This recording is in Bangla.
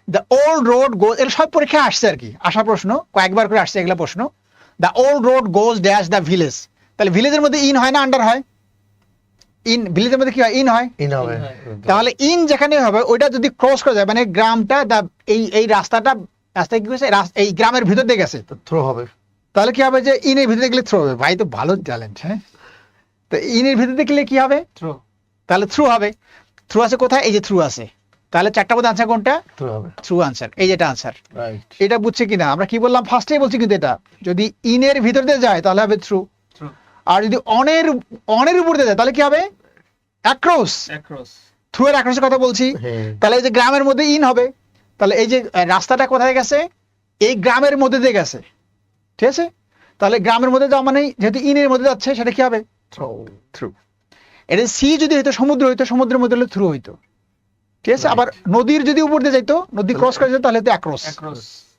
দ্য ওল্ড রোড গোজ, এর সব পরীক্ষা আসছে আর কি, আসা প্রশ্ন কয়েকবার করে আসছে এগুলা প্রশ্ন। The old road goes dash the village, তাহলে ভিলেজের মধ্যে ইন হয় না আন্ডার হয়? ইন, ভিলেজের মধ্যে কি হয়? ইন হয়। ইন হবে। তাহলে ইন যেখানে হবে ওইটা যদি ক্রস করে যায়, মানে গ্রামটা এই রাস্তাটা কি হয়েছে, এই গ্রামের ভিতর দিয়ে গেছে, থ্রো হবে। তাহলে কি হবে যে ইনের ভিতরে গেলে থ্রো হবে। ভাই তো ভালো ট্যালেন্ট, হ্যাঁ। তো ইনের ভিতরে গেলে কি হবে? থ্রো। তাহলে থ্রু হবে। থ্রু আছে কোথায়? এই যে থ্রু আছে। তাহলে চারটা মধ্যে আনসার কোনটা? থ্রো হবে। থ্রু আনসার, এই যেটা আনসার। রাইট। এটা বুঝছে কিনা? আমরা কি বললাম ফার্স্টেই বলছি কিন্তু এটা যদি ইনের ভিতর দিয়ে যায় তাহলে হবে থ্রু, থ্রো। আর যদি অনের উপর দিয়ে যায় তাহলে কি হবে? অ্যাক্রস। অ্যাক্রস। থ্রু এর অ্যাক্রসের কথা বলছি। হ্যাঁ। তাহলে এই যে গ্রামের মধ্যে ইন হবে, তাহলে এই যে রাস্তাটা কোথায় গেছে? এই গ্রামের মধ্যে দিয়ে গেছে, ঠিক আছে। তাহলে গ্রামের মধ্যে যাওয়া মানে যেহেতু ইনের মধ্যে যাচ্ছে সেটা কি হবে? থ্রো। থ্রু। এটা সি যদি হইতো সমুদ্র হইতো, সমুদ্রের মধ্যে হলে থ্রু হইতো, ঠিক আছে। Right. আবার নদীর যদি উপর দিয়ে যাইতো, নদী ক্রস করে যেত তাহলে তো অ্যাক্রস। অ্যাক্রস।